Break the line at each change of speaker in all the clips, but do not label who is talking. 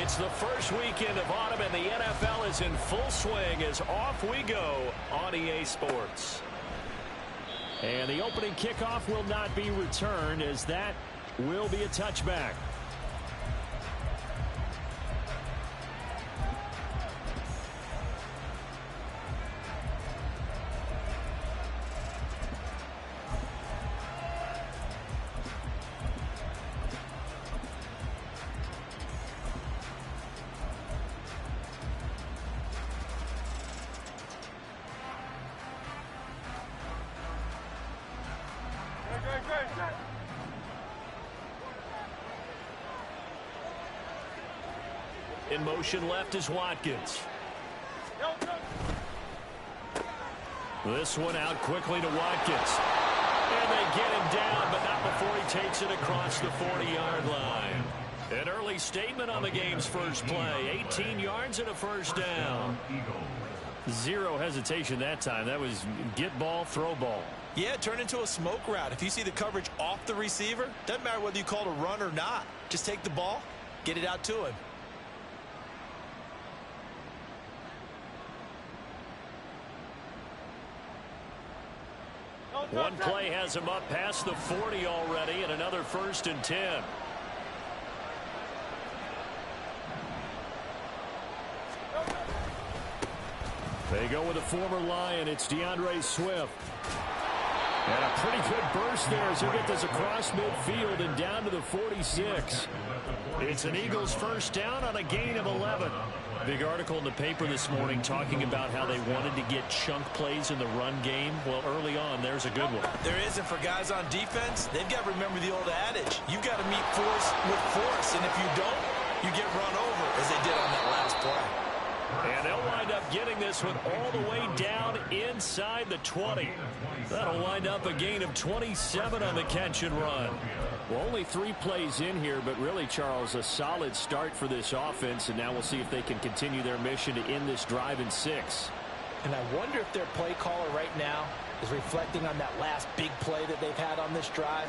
It's the first weekend of autumn, and the NFL is in full swing as off we go on EA Sports. And the opening kickoff will not be returned, as that will be a touchback. In motion left is Watkins. This one out quickly to Watkins. And they get him down, but not before he takes it across the 40-yard line. An early statement on the game's first play. 18 yards and a first down. Zero hesitation that time. That was get ball, throw ball.
Yeah, turn into a smoke route. If you see the coverage off the receiver, doesn't matter whether you call it a run or not. Just take the ball, get it out to him.
One play has him up past the 40 already, and another 1st and 10. They go with a former Lion. It's DeAndre Swift. And a pretty good burst there as he gets this across midfield and down to the 46. It's an Eagles first down on a gain of 11. Big article in the paper this morning talking about how they wanted to get chunk plays in the run game. Well, early on, there's a good one.
There is, and for guys on defense, they've got to remember the old adage. You've got to meet force with force, and if you don't, you get run over, as they did on that last play.
And they'll wind up getting this one all the way down inside the 20. That'll wind up a gain of 27 on the catch and run. Well, only 3 plays in here, but really, Charles, a solid start for this offense, and now we'll see if they can continue their mission to end this drive in 6.
And I wonder if their play caller right now is reflecting on that last big play that they've had on this drive.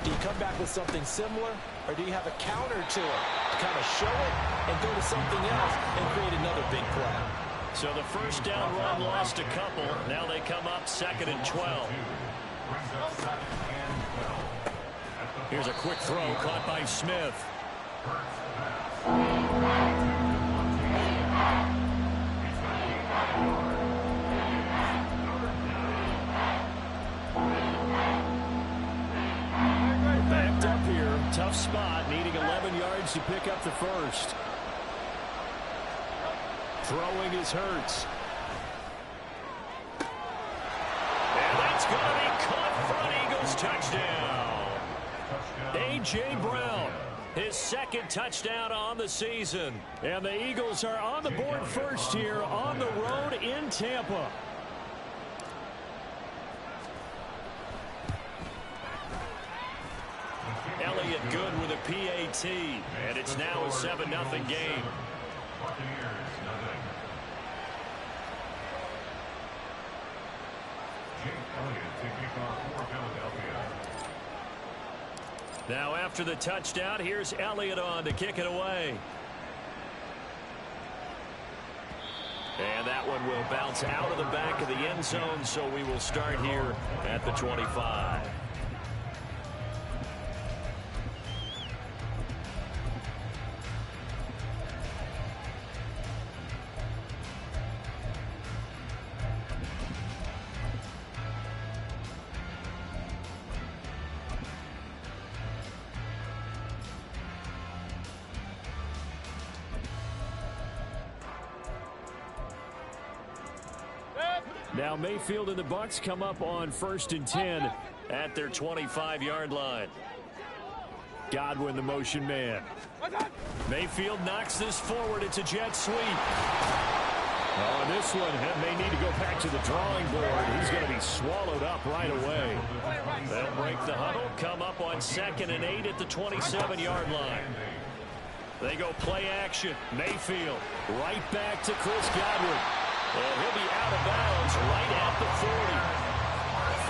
Do you come back with something similar, or do you have a counter to it to kind of show it and go to something else and create another big play?
So the first down run lost a couple. Now they come up 2nd and 12. Here's a quick throw caught by Smith. Backed up here. Tough spot. Needing 11 yards to pick up the first. Throwing is Hurts. And that's going to be caught for an Eagles touchdown. A.J. Brown, his 2nd touchdown on the season. And the Eagles are on the board first here on the road in Tampa. Elliott good with a PAT. And it's now a 7-0 game. Now after the touchdown, here's Elliott on to kick it away. And that one will bounce out of the back of the end zone, so we will start here at the 25. Now Mayfield and the Bucs come up on 1st and 10 at their 25-yard line. Godwin, the motion man. Mayfield knocks this forward. It's a jet sweep. Oh, and this one may need to go back to the drawing board. He's going to be swallowed up right away. They'll break the huddle, come up on 2nd and 8 at the 27-yard line. They go play action. Mayfield right back to Chris Godwin. And he'll be out of bounds right at the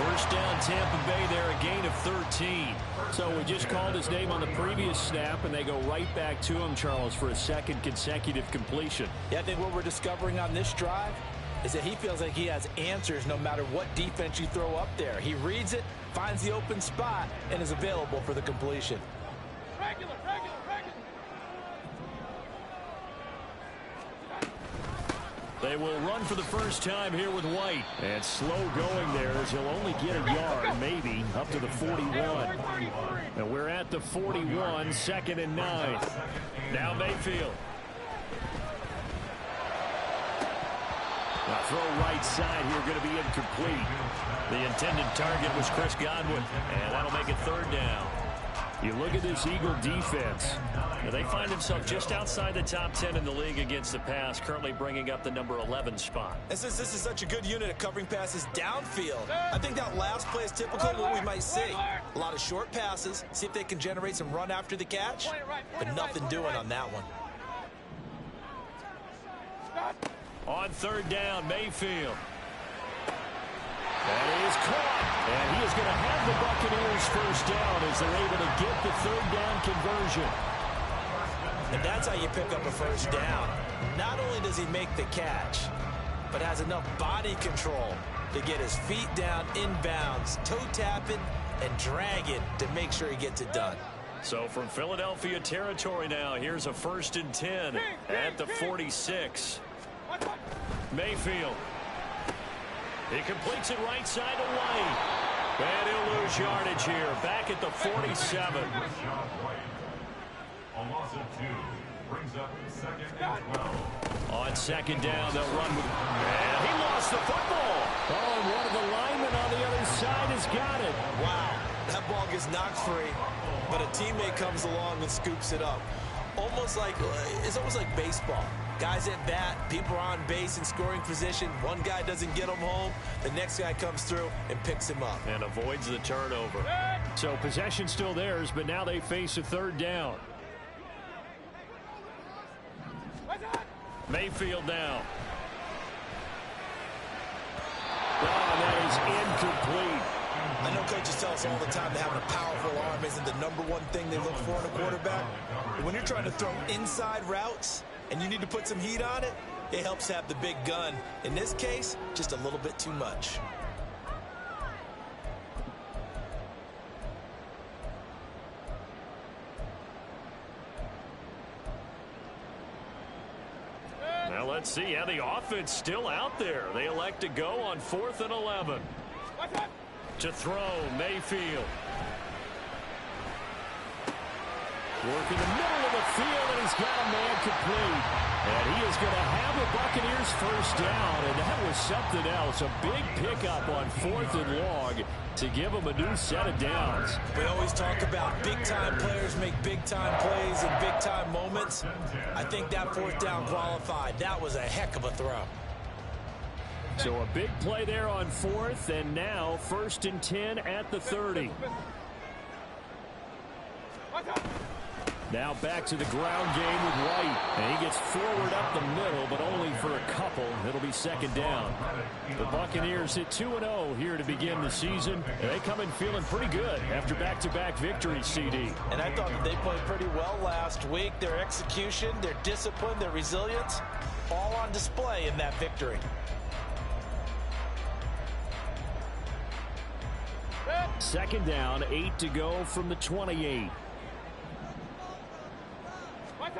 First down, Tampa Bay there, a gain of 13. So we just called his name on the previous snap, and they go right back to him, Charles, for a second consecutive completion.
Yeah, I think what we're discovering on this drive is that he feels like he has answers no matter what defense you throw up there. He reads it, finds the open spot, and is available for the completion.
Regular.
They will run for the first time here with White. And slow going there as he'll only get a yard, maybe, up to the 41. And we're at the 41, 2nd and 9. Now Mayfield. A throw right side here going to be incomplete. The intended target was Chris Godwin, and that'll make it 3rd down. You look at this Eagle defense. Now they find themselves just outside the top 10 in the league against the pass, currently bringing up the number 11 spot.
And since this is such a good unit at covering passes downfield, I think that last play is typical of what we might see. A lot of short passes, see if they can generate some run after the catch, but nothing doing on that one.
On 3rd down, Mayfield. That is caught. And he is going to have the Buccaneers first down as they're able to get the 3rd down conversion.
And that's how you pick up a first down. Not only does he make the catch, but has enough body control to get his feet down inbounds, toe tapping, and dragging to make sure he gets it done.
So from Philadelphia territory now, here's a 1st and 10 at the 46. Mayfield. He completes it right side to White. And he'll lose yardage here. Back at the 47.
A loss of 2 brings up 2nd and 12.
On 2nd down, they'll run with... And he lost the football. Oh, and one of the linemen on the other side has got it.
Wow, that ball gets knocked free, but a teammate comes along and scoops it up. It's almost like baseball. Guys at bat, people are on base in scoring position. One guy doesn't get him home. The next guy comes through and picks him up.
And avoids the turnover. So possession still theirs, but now they face a 3rd down. Mayfield now. Oh, that is incomplete.
I know coaches tell us all the time that having a powerful arm isn't the #1 thing they look for in a quarterback. But when you're trying to throw inside routes and you need to put some heat on it, it helps have the big gun. In this case, just a little bit too much.
Now let's see how the offense still out there. They elect to go on 4th and 11. To throw, Mayfield. Working the middle of the field, and he's got a man complete. And he is going to have the Buccaneers first down, and that was something else. A big pickup on 4th and long to give them a new set of downs.
We always talk about big-time players make big-time plays in big-time moments. I think that 4th down qualified. That was a heck of a throw.
So a big play there on 4th, and now 1st and 10 at the 30. Now back to the ground game with White. And he gets forward up the middle, but only for a couple. It'll be 2nd down. The Buccaneers hit 2-0 here to begin the season. And they come in feeling pretty good after back-to-back victories, CD.
And I thought that they played pretty well last week. Their execution, their discipline, their resilience, all on display in that victory.
2nd down, 8 to go from the 28. And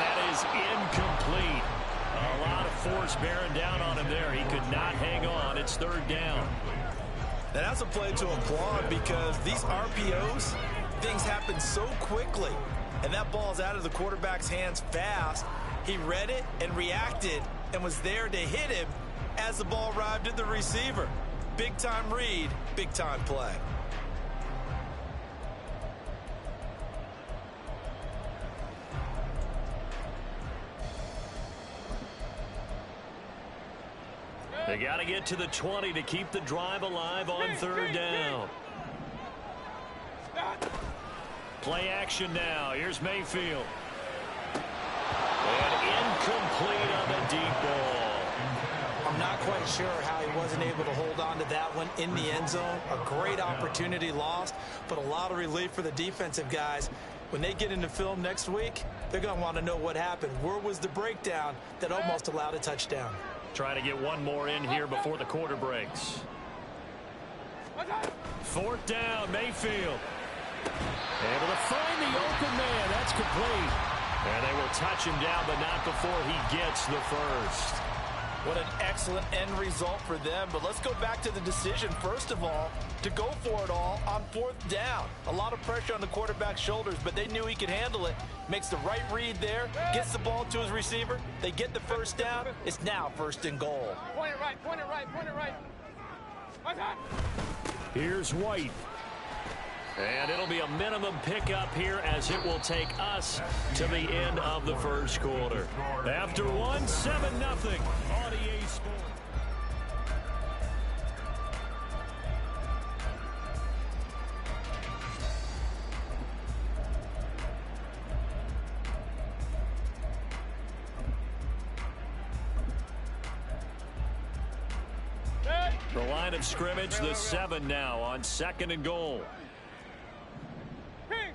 that is incomplete. A lot of force bearing down on him there. He could not hang on. It's 3rd down.
Now that's a play to applaud because these RPOs, things happen so quickly. And that ball's out of the quarterback's hands fast. He read it and reacted and was there to hit him as the ball arrived at the receiver. Big time read, big time play.
They got to get to the 20 to keep the drive alive on 3rd down. Play action now. Here's Mayfield. And incomplete on the deep ball.
not quite sure how he wasn't able to hold on to that one in the end zone. A great opportunity lost, but a lot of relief for the defensive guys. When they get into film next week, they're going to want to know what happened. Where was the breakdown that almost allowed a touchdown?
Trying to get one more in here before the quarter breaks. 4th down, Mayfield. Able to find the open man. That's complete. And they will touch him down, but not before he gets the first.
What an excellent end result for them. But let's go back to the decision, first of all, to go for it all on 4th down. A lot of pressure on the quarterback's shoulders, but they knew he could handle it. Makes the right read there, gets the ball to his receiver. They get the first down. It's now 1st and goal.
Point it right, point it right, point it right.
Here's White. And it'll be a minimum pickup here as it will take us to the end of the first quarter. After one, 7-0 on EA Sports. The line of scrimmage, the 7 now on 2nd and goal.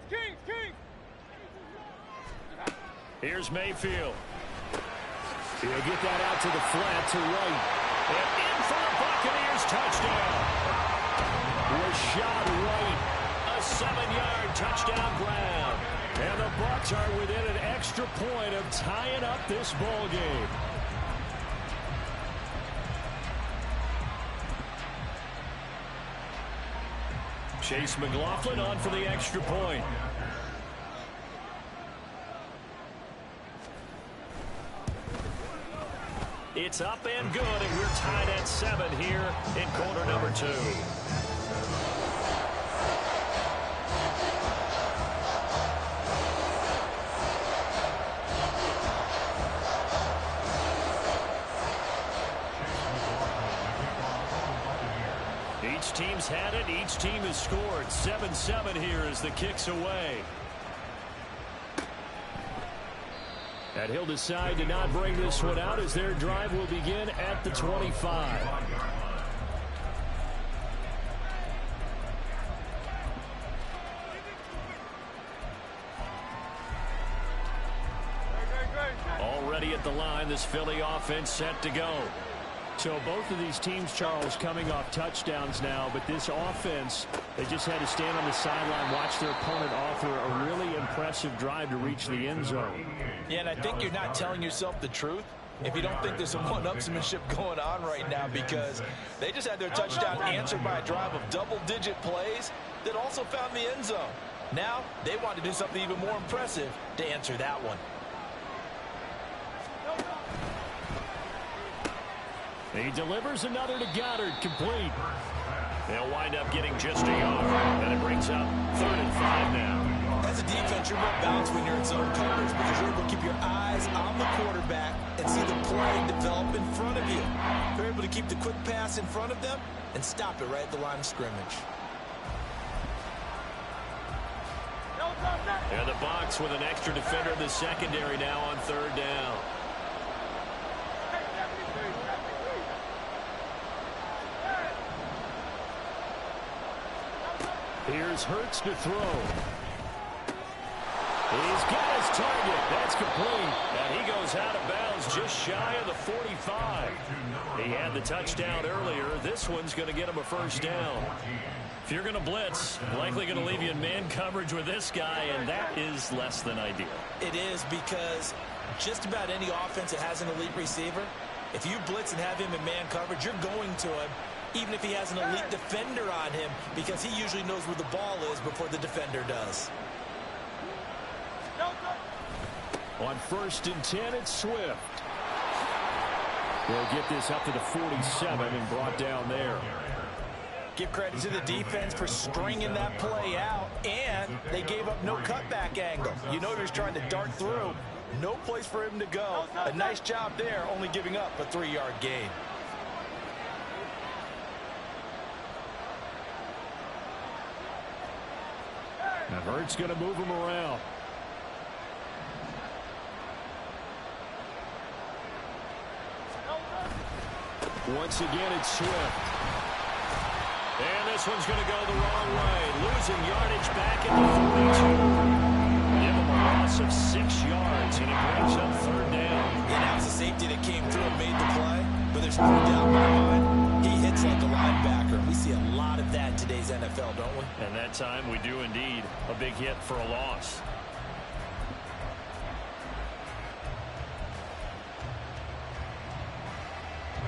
Kings.
Here's Mayfield. He'll get that out to the flat to White. And in for the Buccaneers touchdown. Rashad White, a 7-yard touchdown grab. And the Bucs are within an extra point of tying up this ball game. Chase McLaughlin on for the extra point. It's up and good, and we're tied at 7 here in quarter number 2. Each team's had it. Each team has scored. 7-7 here as the kick's away. And he'll decide to not bring this one out as their drive will begin at the 25. Already at the line, this Philly offense set to go. So both of these teams, Charles, coming off touchdowns now, but this offense, they just had to stand on the sideline, watch their opponent offer a really impressive drive to reach the end zone.
Yeah, and I think you're not telling yourself the truth if you don't think there's some one-upsmanship going on right now, because they just had their touchdown answered by a drive of double-digit plays that also found the end zone. Now they want to do something even more impressive to answer that one.
He delivers another to Goddard, complete. They'll wind up getting just a yard, and it brings up 3rd and 5 now.
As a defense, you're more balanced when you're in zone coverage because you're able to keep your eyes on the quarterback and see the play develop in front of you. You're able to keep the quick pass in front of them and stop it right at the line of scrimmage.
And the Bucs with an extra defender in the secondary now on 3rd down. Here's Hurts to throw. He's got his target. That's complete. And he goes out of bounds just shy of the 45. He had the touchdown earlier. This one's going to get him a 1st down. If you're going to blitz, likely going to leave you in man coverage with this guy, and that is less than ideal.
It is, because just about any offense that has an elite receiver, if you blitz and have him in man coverage, you're going to him, even if he has an elite defender on him, because he usually knows where the ball is before the defender does.
On 1st and 10, it's Swift. They'll get this up to the 47 and brought down there.
Give credit to the defense for stringing that play out, and they gave up no cutback angle. You know he was trying to dart through. No place for him to go. A nice job there, only giving up a 3-yard gain.
Now Hurts going to move him around. Once again, it's Swift. And this one's going to go the wrong way. Losing yardage back at the 42. Give him a loss of 6 yards, and it brings up third down.
And that was a safety that came through and made the play. But there's no doubt in my mind, he hits like a linebacker. We see a lot of that in today's NFL, don't we?
And that time we do indeed. A big hit for a loss.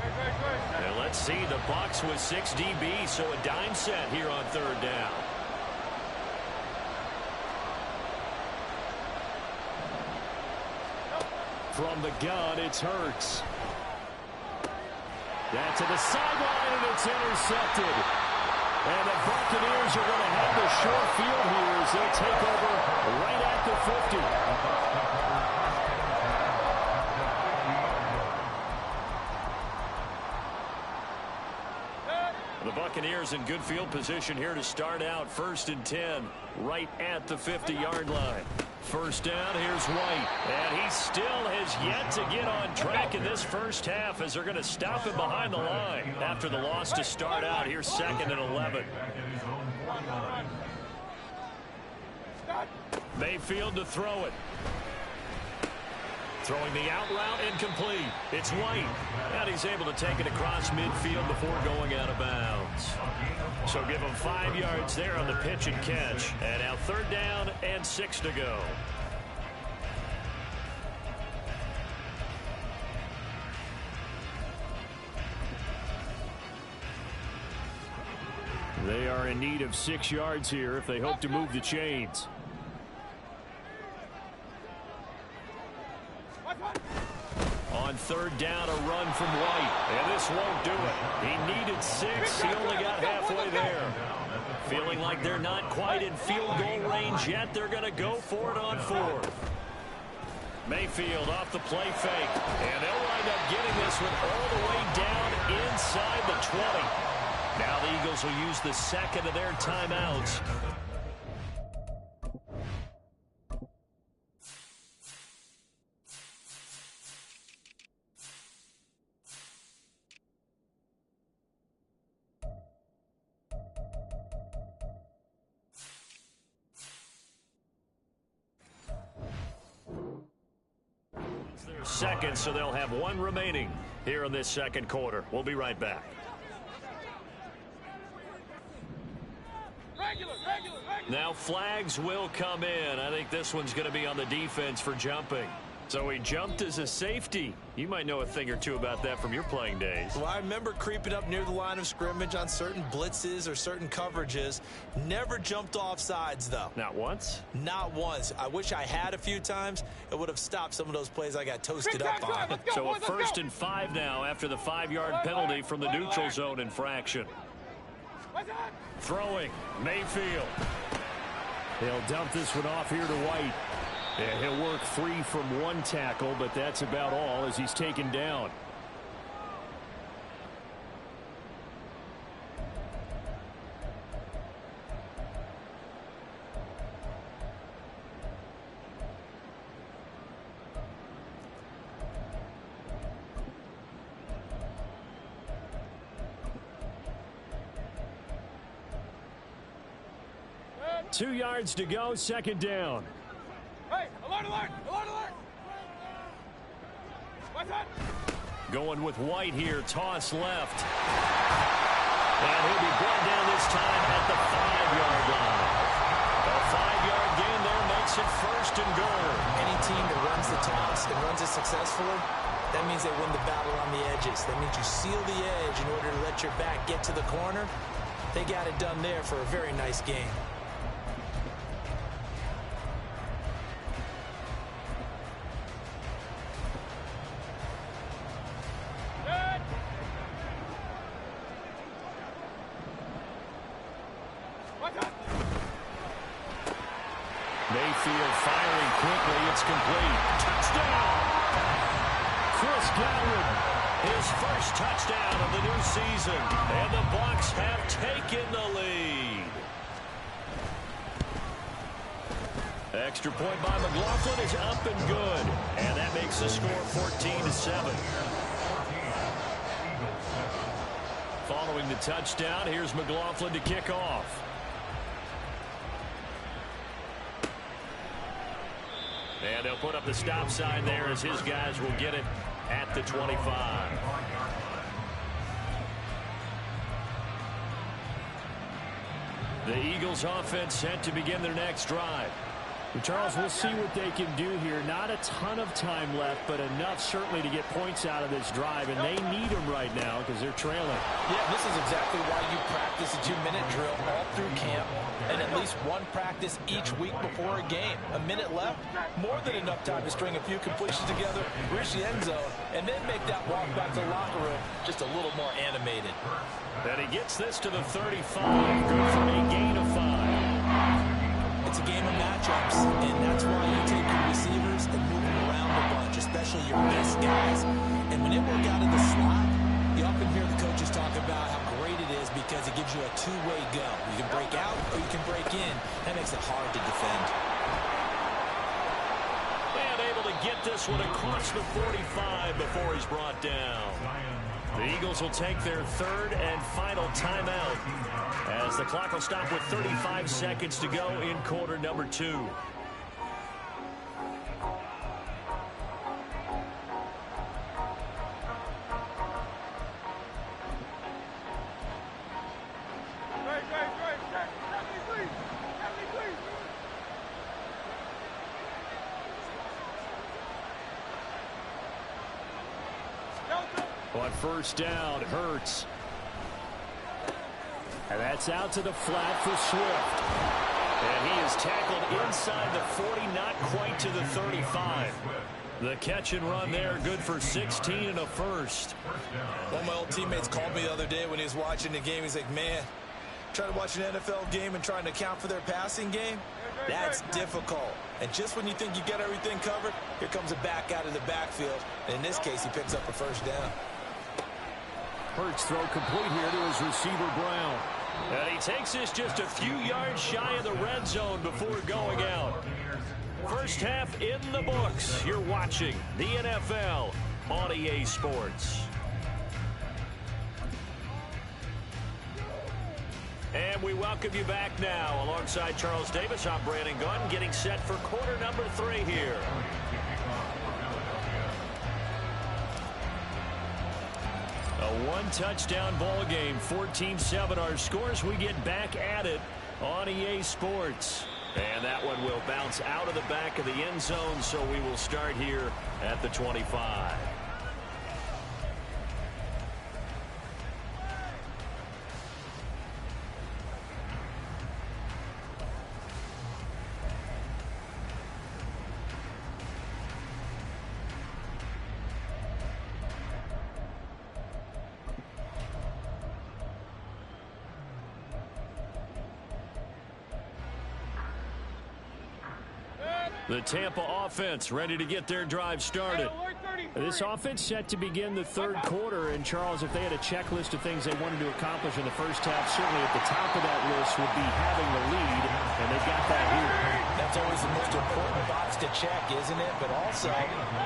And let's see, the Bucs with 6 DB, so a dime set here on third down. From the gun, it's Hurts. Down to the sideline, and it's intercepted. And the Buccaneers are going to have the short field here as they take over right at the 50. The Buccaneers in good field position here to start out. 1st and 10, right at the 50-yard line. First down, here's White. And he still has yet to get on track in this first half as they're going to stop him behind the line after the loss to start out. Here's 2nd and 11. Mayfield to throw it. Throwing the out route incomplete. It's White. And he's able to take it across midfield before going out of bounds. So give him 5 yards there on the pitch and catch. And now 3rd down and 6 to go. They are in need of 6 yards here if they hope to move the chains. On 3rd down, a run from White. And this won't do it. He needed 6. He only got halfway there. Feeling like they're not quite in field goal range yet. They're going to go for it on 4th. Mayfield off the play fake. And they'll wind up getting this one all the way down inside the 20. Now the Eagles will use the 2nd of their timeouts. Second, so they'll have 1 remaining here in this 2nd quarter. We'll be right back. Now flags will come in. I think this one's going to be on the defense for jumping. So he jumped as a safety. You might know a thing or two about that from your playing days.
Well, I remember creeping up near the line of scrimmage on certain blitzes or certain coverages. Never jumped off sides, though.
Not once?
Not once. I wish I had a few times. It would have stopped some of those plays I got toasted up on.
So a 1st and 5 now after the 5-yard penalty from the neutral zone infraction. Throwing, Mayfield. He'll dump this one off here to White. And he'll work 3 from 1 tackle, but that's about all as he's taken down. Two yards to go, 2nd down.
Hey, alert, alert, alert, alert. What's that?
Going with White here, toss left. And he'll be brought down this time at the 5-yard line. A 5-yard gain there makes it 1st and goal.
Any team that runs the toss and runs it successfully, that means they win the battle on the edges. That means you seal the edge in order to let your back get to the corner. They got it done there for a very nice game.
Mayfield firing quickly. It's complete. Touchdown! Chris Godwin, his first touchdown of the new season. And the Bucs have taken the lead. Extra point by McLaughlin is up and good. And that makes the score 14-7. Following the touchdown, here's McLaughlin to kick off. And they'll put up the stop sign there as his guys will get it at the 25. The Eagles offense set to begin their next drive.
And Charles, we'll see what they can do here. Not a ton of time left, but enough certainly to get points out of this drive, and they need them right now because they're trailing.
Yeah, this is exactly why you practice a 2-minute drill all through camp and at least one practice each week before a game. A minute left, more than enough time to string a few completions together, reach the end zone, and then make that walk back to the locker room just a little more animated.
And he gets this to the 35. Good for a gain of 5.
It's a game of matchups, and that's why you take your receivers and move them around a bunch, especially your best guys. And when it works out in the slot, you often hear the coaches talk about how great it is because it gives you a two-way go. You can break out or you can break in. That makes it hard to defend.
And able to get this one across the 45 before he's brought down. The Eagles will take their third and final timeout as the clock will stop with 35 seconds to go in quarter number 2. On first down, Hurts.
And that's out to the flat for Swift.
And he is tackled inside the 40, not quite to the 35. The catch and run there, good for 16 and a first.
One of my old teammates called me the other day when he was watching the game. He's like, man, trying to watch an NFL game and trying to account for their passing game, that's difficult. And just when you think you get everything covered, here comes a back out of the backfield. And in this case, he picks up a first down.
Hurts throw complete here to his receiver, Brown. And he takes this just a few yards shy of the red zone before going out. First half in the books. You're watching the NFL on EA Sports. And we welcome you back now. Alongside Charles Davis, I'm Brandon Gunn, getting set for quarter number 3 here. A one-touchdown ball game, 14-7 our scores. We get back at it on EA Sports. And that one will bounce out of the back of the end zone, so we will start here at the 25. The Tampa offense ready to get their drive started.
This offense set to begin the third quarter. And, Charles, if they had a checklist of things they wanted to accomplish in the first half, certainly at the top of that list would be having the lead, and they've got that here.
That's always the most important box to check, isn't it? But also,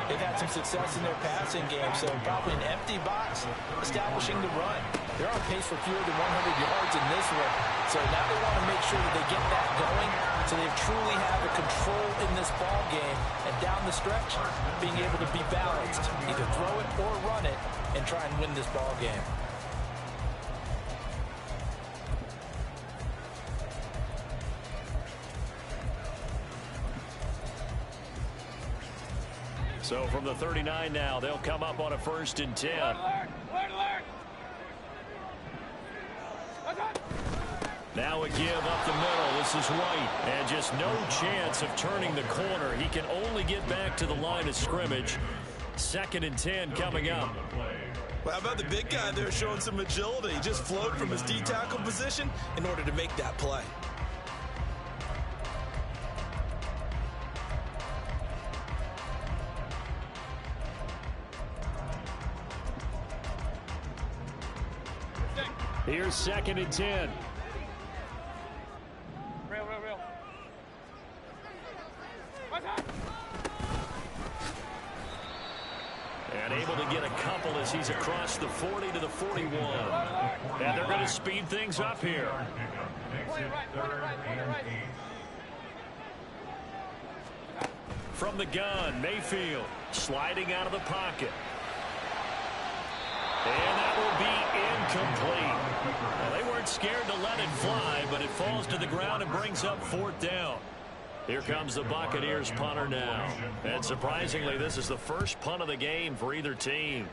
they've had some success in their passing game, so probably an empty box establishing the run. They're on pace for fewer than 100 yards in this one, so now they want to make sure that they get that going so they truly have a control in this ball game, and down the stretch, being able to be balanced, either throw it or run it, and try and win this ball game.
So from the 39 now, they'll come up on a 1st and 10. Now a give up the middle. This is White. And just no chance of turning the corner. He can only get back to the line of scrimmage. 2nd and 10 coming up.
Well, how about the big guy there showing some agility? He just flowed from his D-tackle position in order to make that play.
Here's 2nd and 10.
Real.
And able to get a couple as he's across the 40 to the 41. And they're going to speed things up here. From the gun, Mayfield sliding out of the pocket. And that will be incomplete. Well, they weren't scared to let it fly, but it falls to the ground and brings up 4th down. Here comes the Buccaneers punter now. And surprisingly, this is the first punt of the game for either team.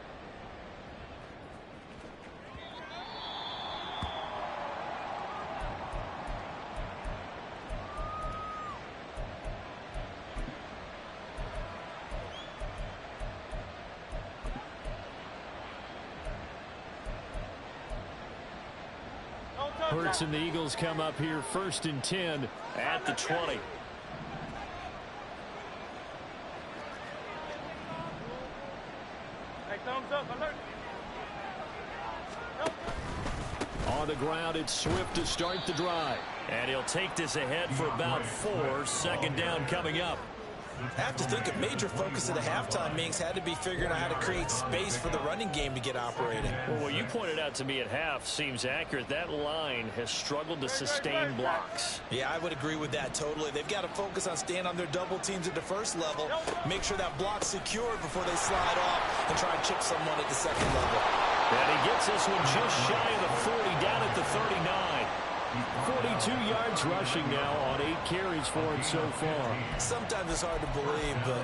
Hurts and the Eagles come up here 1st and 10
at the 20.
Hey, thumbs up, alert.
on the ground. It's Swift to start the drive.
And he'll take this ahead for about 4. 2nd down coming up.
I have to think a major focus of the halftime meetings had to be figuring out how to create space for the running game to get operating.
Well, what you pointed out to me at half seems accurate. That line has struggled to sustain blocks.
Yeah, I would agree with that totally. They've got to focus on staying on their double teams at the first level, make sure that block's secured before they slide off and try and chip someone at the second level.
And he gets this one just shy of the 40, down at the 39.
42 yards rushing now on 8 carries for him so far.
Sometimes it's hard to believe, but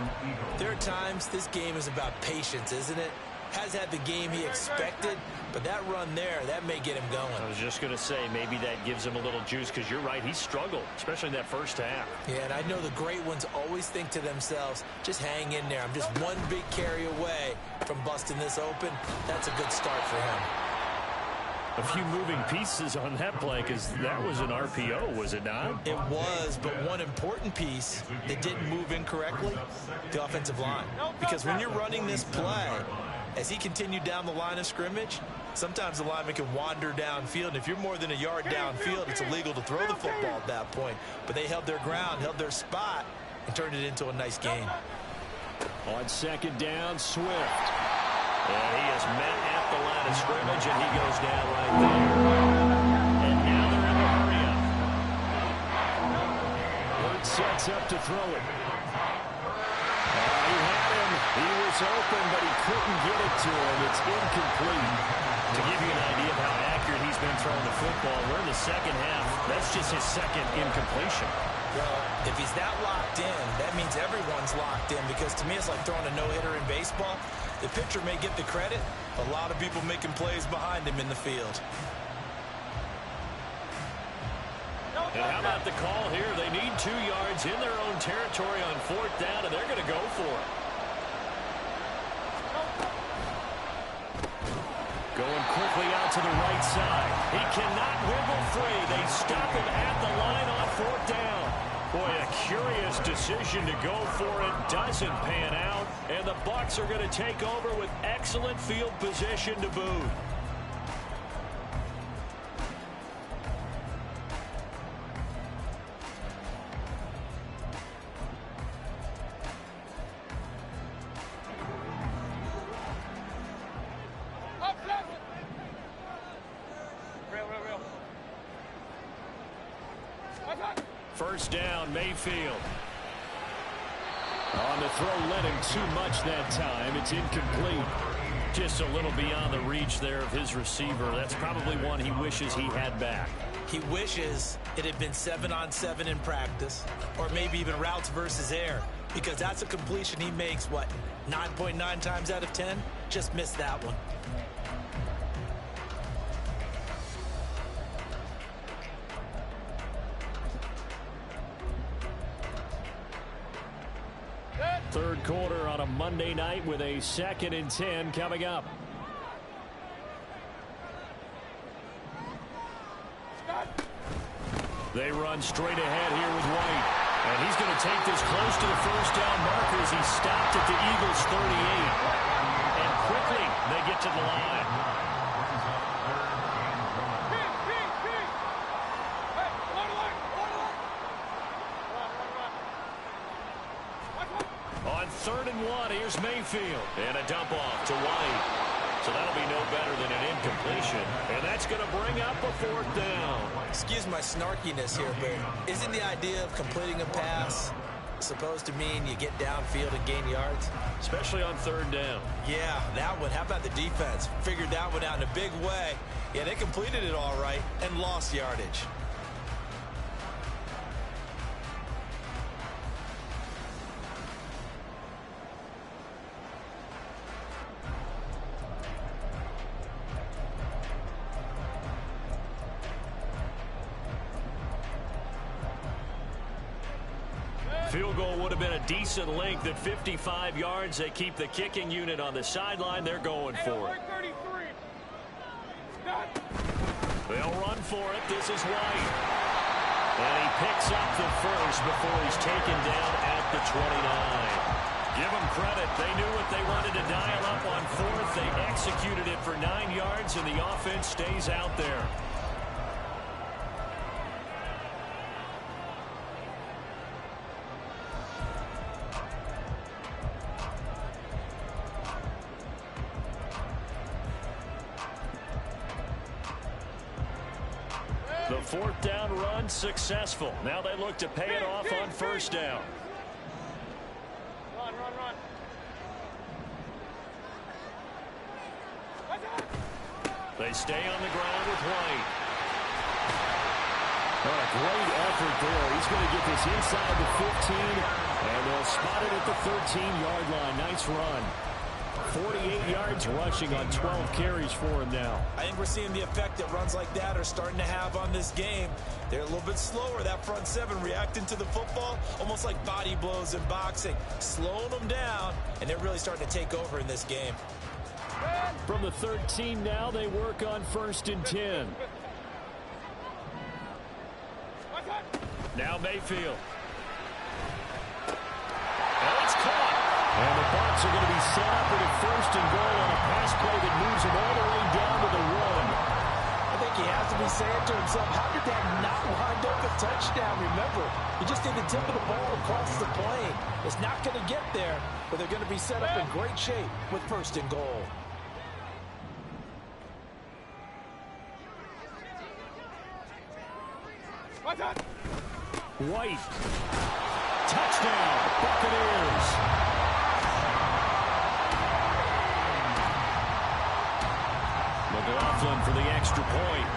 there are times this game is about patience, isn't it? Has had the game he expected, but that run there, that may get him going.
I was just going to say, maybe that gives him a little juice, because you're right, he struggled, especially in that first half.
Yeah, and I know the great ones always think to themselves, just hang in there. I'm just one big carry away from busting this open. That's a good start for him.
A few moving pieces on that play, because that was an RPO, was it not?
It was, but one important piece that didn't move incorrectly, the offensive line. Because when you're running this play, as he continued down the line of scrimmage, sometimes the lineman can wander downfield. And if you're more than a yard downfield, it's illegal to throw the football at that point. But they held their ground, held their spot, and turned it into a nice game.
On 2nd down, Swift.
And he is met at the line of scrimmage, and he goes down right there. And now they're in the hurry-up.
Hurts sets up to throw it. He had him. He was open, but he couldn't get it to him. It's incomplete.
To give you an idea of how accurate he's been throwing the football, we're in the second half. That's just his 2nd incompletion.
Well, if he's that locked in, that means everyone's locked in, because to me it's like throwing a no-hitter in baseball. The pitcher may get the credit, a lot of people making plays behind him in the field.
And how about the call here? They need 2 yards in their own territory on 4th down, and they're going to go for it. Going quickly out to the right side. He cannot wiggle free. They stop him at the line on 4th down. Boy, a curious decision to go for it. Doesn't pan out. And the Bucs are going to take over with excellent field position to boot. First down, Mayfield.
On the throw, led him too much that time. It's incomplete.
Just a little beyond the reach there of his receiver. That's probably one he wishes he had back.
He wishes it had been 7-on-7 in practice, or maybe even routes versus air, because that's a completion he makes, what, 9.9 times out of 10? Just missed that one.
Third quarter on a Monday night with a 2nd and 10 coming up.
They run straight ahead here with White. And he's going to take this close to the first down marker as he stopped at the Eagles' 38. And quickly they get to the line. On 3rd and 1. Here's Mayfield. And a dump off to White. So that'll be no better than an incompletion. And that's going to bring up a 4th down.
Excuse my snarkiness here, but isn't the idea of completing a pass supposed to mean you get downfield and gain yards?
Especially on 3rd down.
Yeah, that one. How about the defense? Figured that one out in a big way. Yeah, they completed it all right and lost yardage.
Field goal would have been a decent length at 55 yards. They keep the kicking unit on the sideline. They're going for it. They'll run for it. This is White. And he picks up the first before he's taken down at the 29. Give them credit. They knew what they wanted to dial up on 4th. They executed it for 9 yards, and the offense stays out there. The 4th down run successful. Now they look to pay it off on 1st down.
Run.
They stay on the ground with White.
A great effort there. He's going to get this inside the 15, and they'll spot it at the 13-yard line. Nice run. 48 yards rushing on 12 carries for him now.
I think we're seeing the effect that runs like that are starting to have on this game. They're a little bit slower, that front 7, reacting to the football, almost like body blows in boxing, slowing them down, and they're really starting to take over in this game.
From the 13 now, they work on 1st and 10.
Now Mayfield. And it's caught.
And the Bucs are going to be set up with a 1st and goal on a pass play that moves them all the way down to the 1.
I think he has to be saying to himself, how did that not wind up a touchdown? Remember, you just need the tip of the ball across the plane. It's not going to get there, but they're going to be set up in great shape with 1st and goal.
White. Touchdown, Buccaneers.
McLaughlin for the extra point.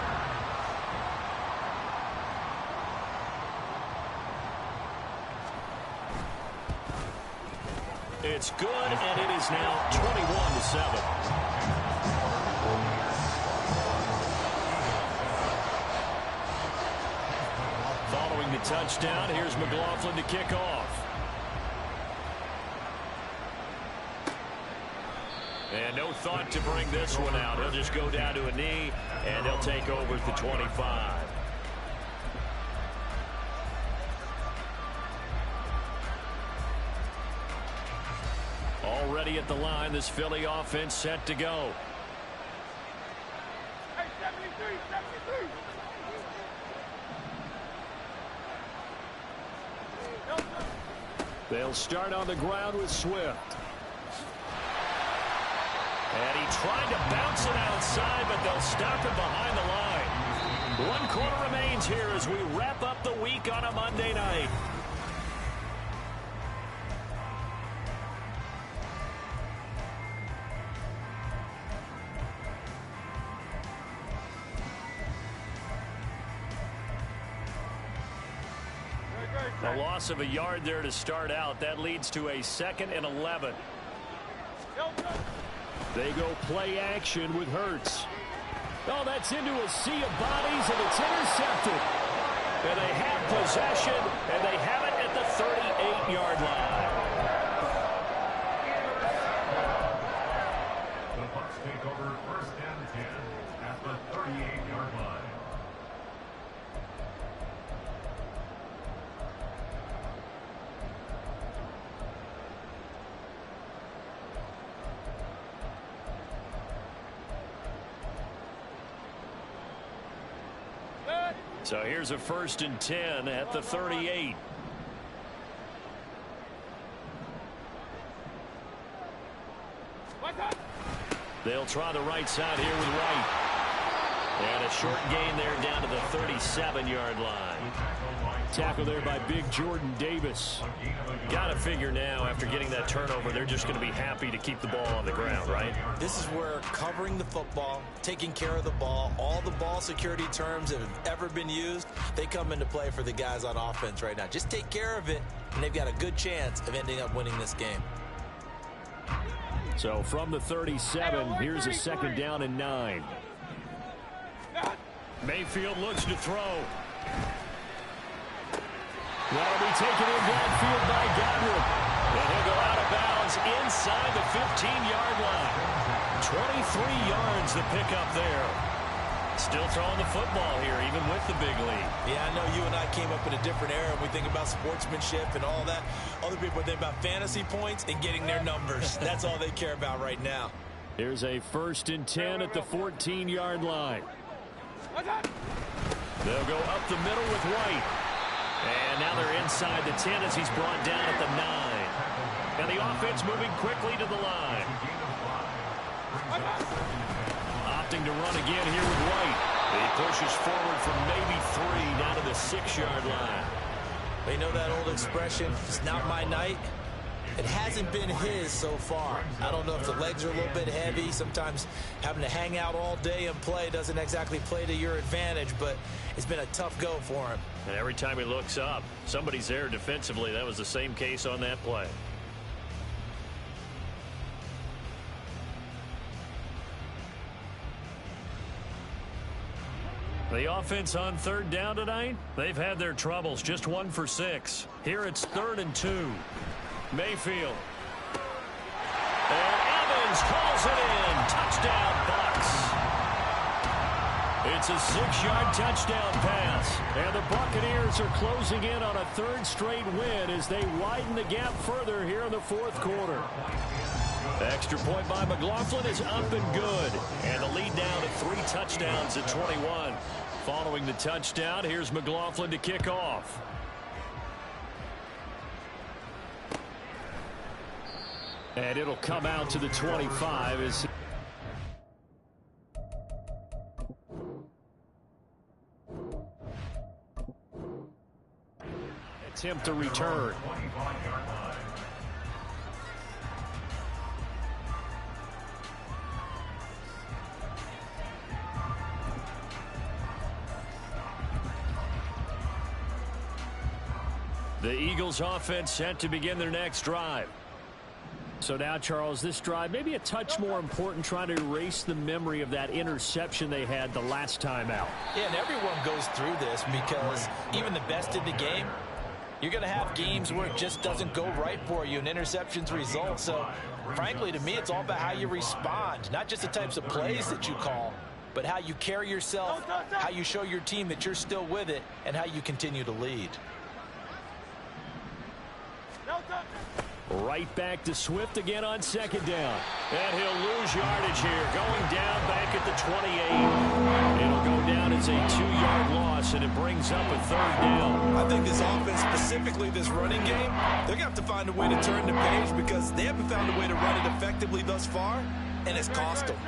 It's good, and it is now 21-7. Following the touchdown, here's McLaughlin to kick off. And no thought to bring this one out. He'll just go down to a knee, and he'll take over at the 25. Already at the line, this Philly offense set to go.
Hey, 73.
They'll start on the ground with Swift.
And he tried to bounce it outside, but they'll stop him behind the line. 1 quarter remains here as we wrap up the week on a Monday night. A loss of a yard there to start out. That leads to a 2nd and 11.
They go play action with Hurts. Oh, that's into a sea of bodies, and it's intercepted. And they have possession, and they have it at the 38-yard line.
The Bucs take over 1st and 10 at the 38-yard line.
So here's a 1st and 10 at the 38. They'll try the right side here with White. And a short gain there down to the 37-yard line.
Tackle there by big Jordan Davis.
Got to figure now, after getting that turnover, they're just going to be happy to keep the ball on the ground, right?
This is where covering the football, taking care of the ball, all the ball security terms that have ever been used, they come into play for the guys on offense right now. Just take care of it, and they've got a good chance of ending up winning this game.
So from the 37, here's a 2nd down and 9.
Mayfield looks to throw.
That'll be taken in downfield by Godwin.
And he'll go out of bounds inside the 15-yard line. 23 yards the pickup there. Still throwing the football here, even with the big lead.
Yeah, I know you and I came up in a different era, and we think about sportsmanship and all that. Other people think about fantasy points and getting their numbers. That's all they care about right now.
Here's a 1st and 10 at the 14-yard line.
They'll go up the middle with White. And now they're inside the 10 as he's brought down at the 9. And the offense moving quickly to the line. Opting to run again here with White. He pushes forward from maybe 3 down to the 6-yard line.
They know that old expression, it's not my night. It hasn't been his so far. I don't know if the legs are a little bit heavy. Sometimes having to hang out all day and play doesn't exactly play to your advantage, but it's been a tough go for him.
And every time he looks up, somebody's there defensively. That was the same case on that play. The offense on 3rd down tonight, they've had their troubles. Just 1 for 6. Here it's 3rd and 2. Mayfield. And Evans calls it in. Touchdown, Bucs. It's a 6-yard touchdown pass. And the Buccaneers are closing in on a 3rd straight win as they widen the gap further here in the 4th quarter. Extra point by McLaughlin is up and good. And the lead down to 3 touchdowns at 21. Following the touchdown, here's McLaughlin to kick off.
And it'll come out to the 25 as attempt to return.
The Eagles offense set to begin their next drive.
So now, Charles, this drive maybe a touch more important, trying to erase the memory of that interception they had the last time out.
Yeah, and everyone goes through this because even the best in the game, you're going to have games where it just doesn't go right for you and interceptions result. So, frankly, to me, it's all about how you respond, not just the types of plays that you call, but how you carry yourself, how you show your team that you're still with it, and how you continue to lead.
Right back to Swift again on 2nd down.
And he'll lose yardage here. Going down back at the 28. It'll go down as a 2-yard loss, and it brings up a 3rd down.
I think this offense, specifically this running game, they're going to have to find a way to turn the page because they haven't found a way to run it effectively thus far, and it's cost them.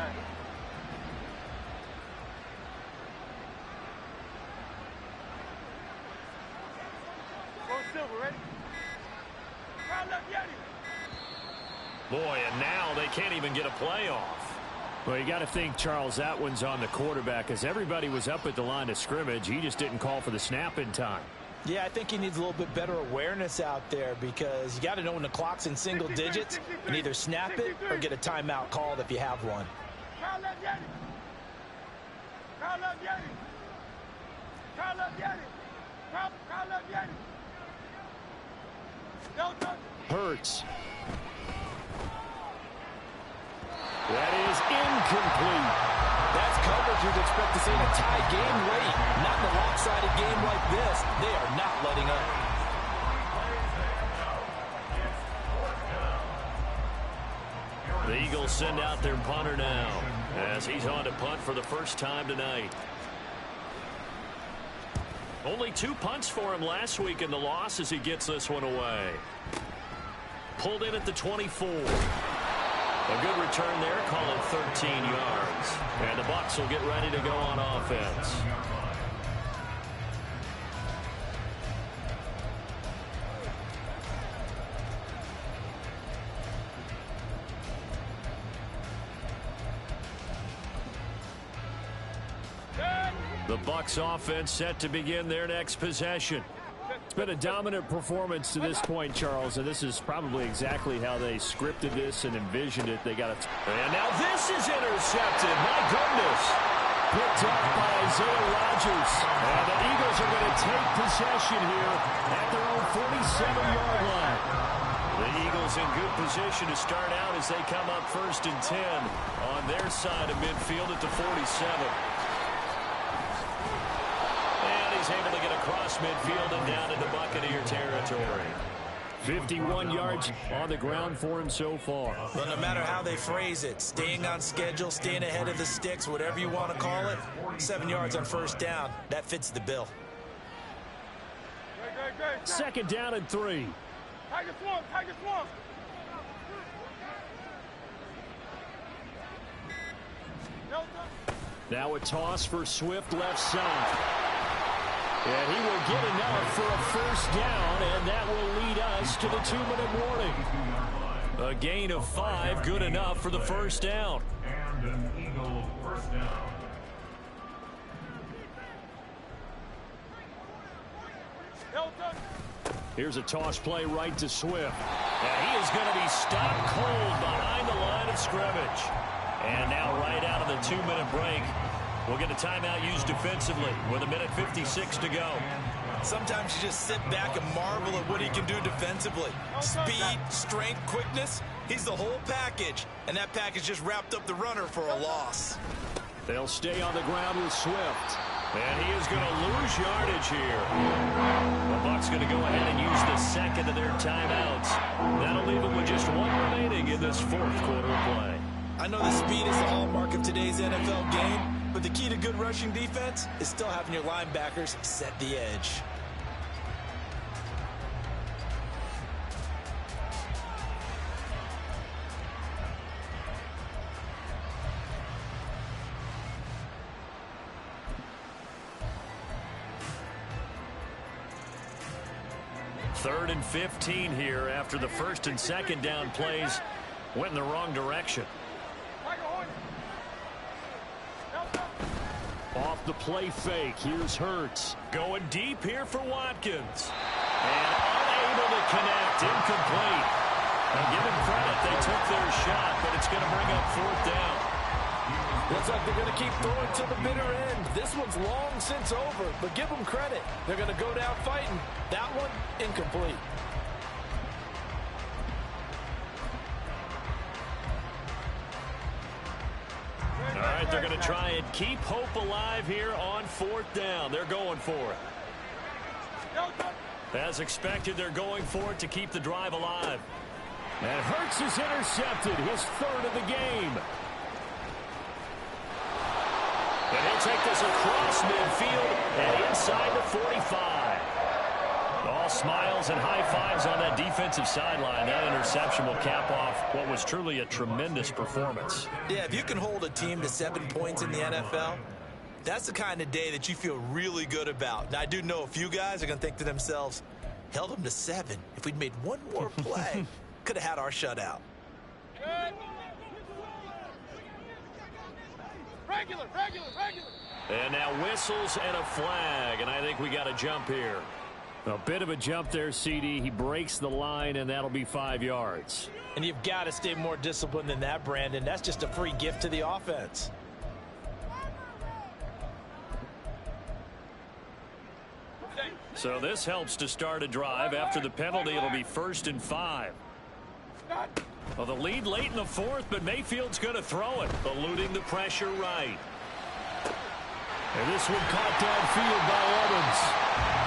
Boy, and now they can't even get a play off.
Well, you got to think, Charles, that one's on the quarterback as everybody was up at the line of scrimmage. He just didn't call for the snap in time.
Yeah, I think he needs a little bit better awareness out there because you got to know when the clock's in single digits and either snap it or get a timeout called if you have one.
Hurts. That is incomplete.
That's coverage you'd expect to see in a tie game late. Not in a lopsided game like this. They are not letting up.
The Eagles send out their punter now as he's on to punt for the first time tonight. Only 2 punts for him last week in the loss as he gets this one away. Pulled in at the 24. A good return there, call it 13 yards. And the Bucs will get ready to go on offense. The Bucs offense set to begin their next possession. It's been a dominant performance to this point, Charles, and this is probably exactly how they scripted this and envisioned it. They got it. And now this is intercepted. My goodness. Picked up by Isaiah Rodgers. And the Eagles are going to take possession here at their own 47-yard line. The Eagles in good position to start out as they come up 1st and 10 on their side of midfield at the 47. He's able to get across midfield and down into Buccaneer territory. 51 yards on the ground for him so far.
Well, no matter how they phrase it, staying on schedule, staying ahead of the sticks, whatever you want to call it, 7 yards on 1st down, that fits the bill.
2nd down and 3.
Tiger swamp, Tiger swamp.
Now a toss for Swift left side. And he will get enough for a 1st down, and that will lead us to the 2-minute warning.
A gain of 5, good enough for the 1st down.
And an Eagle 1st down.
Here's a toss play right to Swift. And he is going to be stopped cold behind the line of scrimmage. And now right out of the 2-minute break, we'll get a timeout used defensively with 1:56 to go.
Sometimes you just sit back and marvel at what he can do defensively. Speed, strength, quickness, he's the whole package. And that package just wrapped up the runner for a loss.
They'll stay on the ground with Swift.
And he is going to lose yardage here. The Bucs going to go ahead and use the 2nd of their timeouts. That'll leave them with just 1 remaining in this 4th quarter of play.
I know the speed is the hallmark of today's NFL game, but the key to good rushing defense is still having your linebackers set the edge.
Third and 15 here after the 1st and 2nd down plays went in the wrong direction.
Off the play fake, here's Hurts.
Going deep here for Watkins. And unable to connect, incomplete. Now give them credit, they took their shot, but it's going to bring up 4th down.
Looks like they're going to keep throwing to the bitter end. This one's long since over, but give them credit. They're going to go down fighting. That one, incomplete.
All right, they're going to try and keep hope alive here on 4th down. They're going for it. As expected, they're going for it to keep the drive alive.
And Hurts is intercepted, his 3rd of the game.
And he'll take this across midfield and inside the 45. All smiles and high fives on that defensive sideline. That interception will cap off what was truly a tremendous performance.
Yeah, if you can hold a team to 7 points in the NFL, that's the kind of day that you feel really good about. Now, I do know a few guys are going to think to themselves, held them to 7. If we'd made one more play, could have had our shutout.
Regular.
And now whistles and a flag, and I think we got a jump here.
A bit of a jump there, CD. He breaks the line, and that'll be 5 yards.
And you've got to stay more disciplined than that, Brandon. That's just a free gift to the offense.
So this helps to start a drive. After the penalty, it'll be 1st and 5. Well, the lead late in the 4th, but Mayfield's going to throw it, eluding the pressure right.
And this one caught downfield by Evans.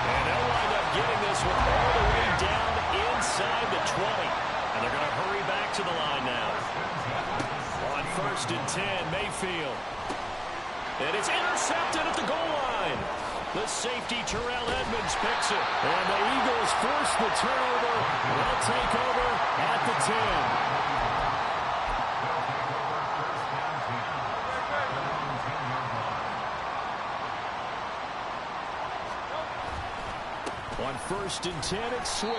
And they'll wind up getting this one all the way down inside the 20. And they're going to hurry back to the line now. On 1st and 10, Mayfield. And it's intercepted at the goal line. The safety, Terrell Edmonds, picks it.
And the Eagles force the turnover. They'll take over at the 10. first and 10. It's Swift.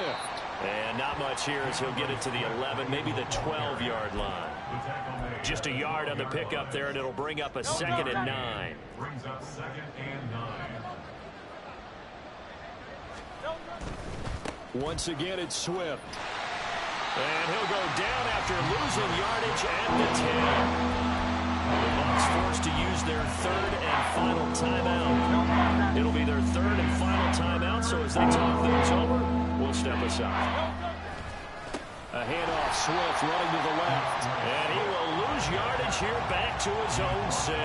And not much here as he'll get it to the 11, maybe the 12-yard line. Just a yard on the pickup there, and it'll bring up a 2nd and 9.
Brings up 2nd and 9.
Once again, it's Swift.
And he'll go down after losing yardage at the 10. The Bucs forced to use their 3rd and final timeout. It'll be their 3rd and final timeout, so as they talk things over, we'll step aside.
A handoff, Swift running to the left.
And he will lose yardage here back to his own 6.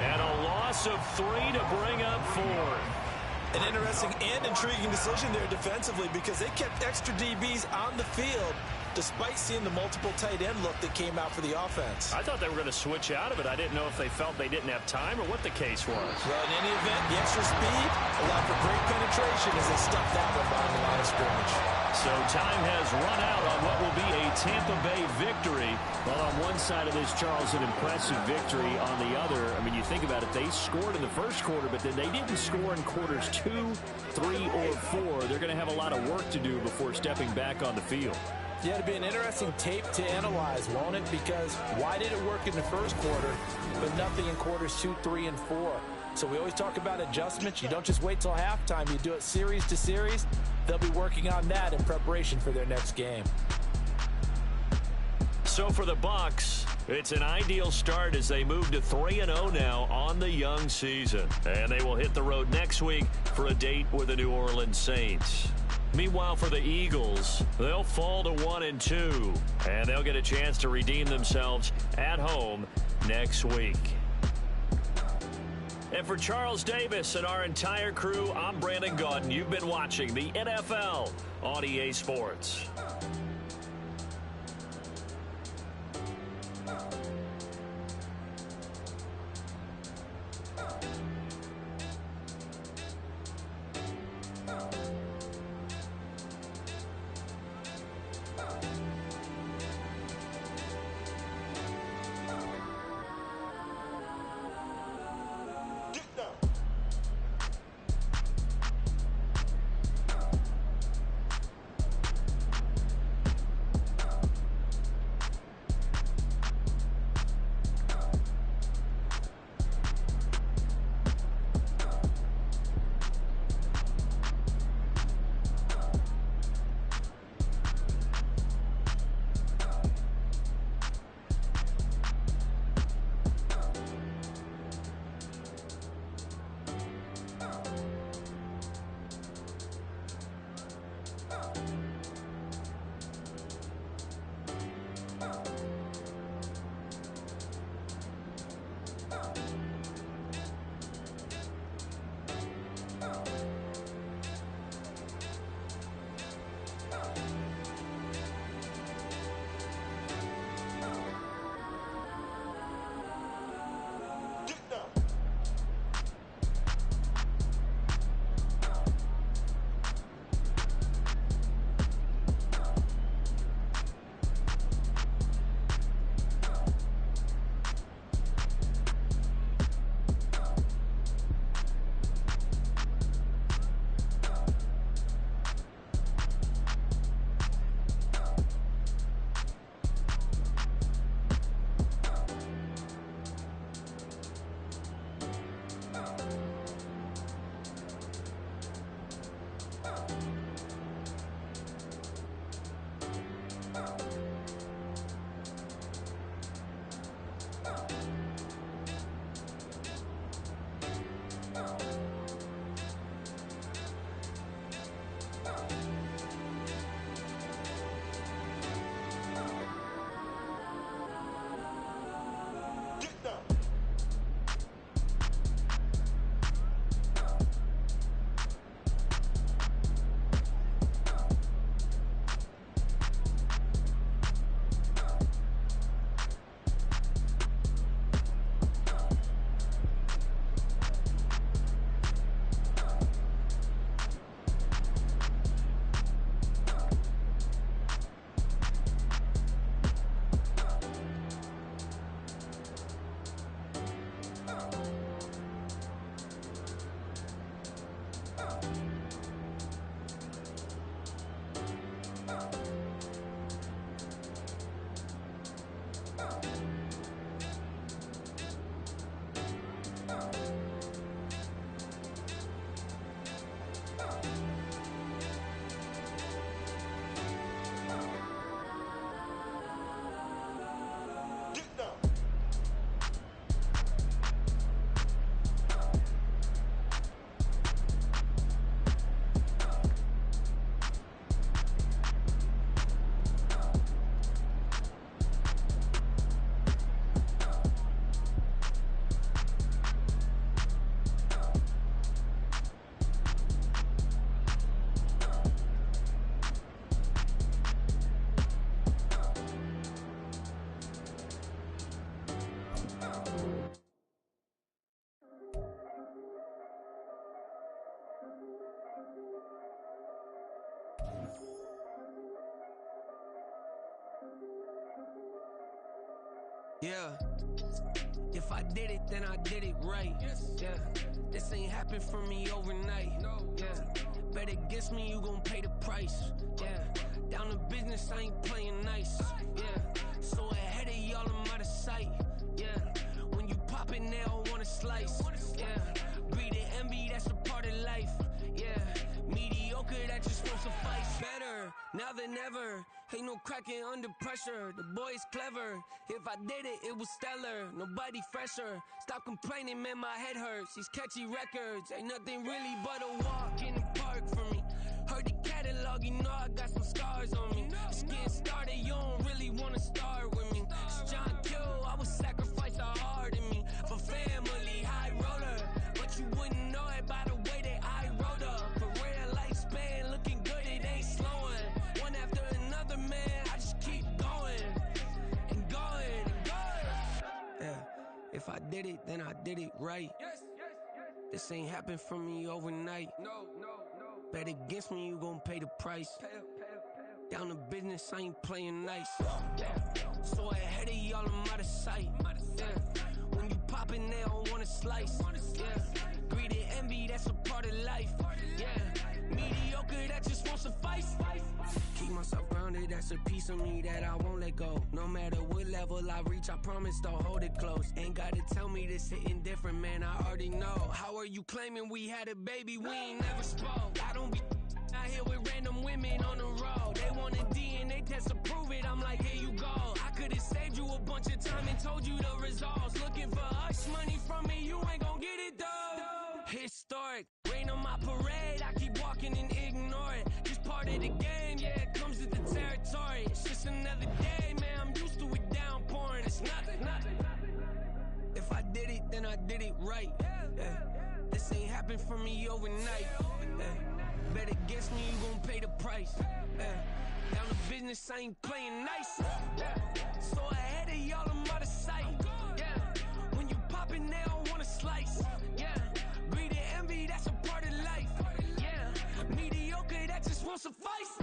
And a loss of 3 to bring up 4th.
An interesting and intriguing decision there defensively because they kept extra DBs on the field despite seeing the multiple tight end look that came out for the offense.
I thought they were going to switch out of it. I didn't know if they felt they didn't have time or what the case was.
Well, in any event, the extra speed allowed for great penetration as they stuffed that one behind the line of scrimmage.
So time has run out on what will be a Tampa Bay victory.
Well, on one side of this, Charles, an impressive victory. On the other, I mean, you think about it, they scored in the first quarter, but then they didn't score in quarters 2, 3, or 4. They're going to have a lot of work to do before stepping back on the field.
Yeah, it'll be an interesting tape to analyze, won't it? Because why did it work in the first quarter, but nothing in quarters 2, 3, and 4? So we always talk about adjustments. You don't just wait till halftime. You do it series to series. They'll be working on that in preparation for their next game.
So for the Bucs, it's an ideal start as they move to 3-0 now on the young season. And they will hit the road next week for a date with the New Orleans Saints. Meanwhile, for the Eagles, they'll fall to 1-2, and they'll get a chance to redeem themselves at home next week. And for Charles Davis and our entire crew, I'm Brandon Gaudin. You've been watching the NFL on EA Sports.
Yeah. If I did it, then I did it right. Yeah. This ain't happened for me overnight. Yeah. Bet against me, you gon' pay the price. Yeah. Down to business, I ain't playing nice. Yeah. So ahead of y'all, I'm out of sight. Yeah. When you poppin', they all wanna slice. Yeah. Greed and envy, that's a part of life. Yeah. Mediocre, that just won't suffice. Better now than ever. Ain't no cracking under pressure. The boy is clever. If I did it, it was stellar. Nobody fresher. Stop complaining, man, my head hurts. These catchy records ain't nothing really but a walk in the park for me. Heard the catalog, you know I got some scars on me. Just getting started, you don't really wanna start with me. It's John Kill, I would sacrifice a heart in me for family, high roller. But you wouldn't know it by the way that I wrote up. Career lifespan looking good, it ain't slowing. One after another, man, I just keep going and going and going. Yeah, if I did it, then I did it right. This ain't happened for me overnight. Bet against me, you gon' pay the price. Down to business, I ain't playing nice. Yeah. So ahead of y'all, I'm out of sight. Yeah. When you poppin', they don't wanna slice. Yeah. Greed and envy, that's a part of life. Yeah. Mediocre, that just won't suffice. Keep myself grounded, that's a piece of me that I won't let go. No matter what level I reach, I promise to hold it close. Ain't gotta tell me this hitting different, man, I already know. How are you claiming we had a baby, we ain't never spoke? I don't be out here with random women on the road. They want a DNA test to prove it, I'm like, here you go. I could've saved you a bunch of time and told you the results. Looking for hush money from me, you ain't gon' get it though. Historic, rain on my parade, I keep walking and ignore it. Just part of the game, yeah, it comes with the territory. It's just another day, man, I'm used to it downpouring. It's nothing. If I did it, then I did it right. Yeah. This ain't happened for me overnight. Yeah. Bet against me, you gon' pay the price. Yeah. Down to business, I ain't playing nice. Yeah. So ahead of y'all, I'm out of sight. Yeah. When you poppin', they don't wanna slice. Yeah. Greed and envy, that's a part of life. Yeah. Mediocre, that just won't suffice.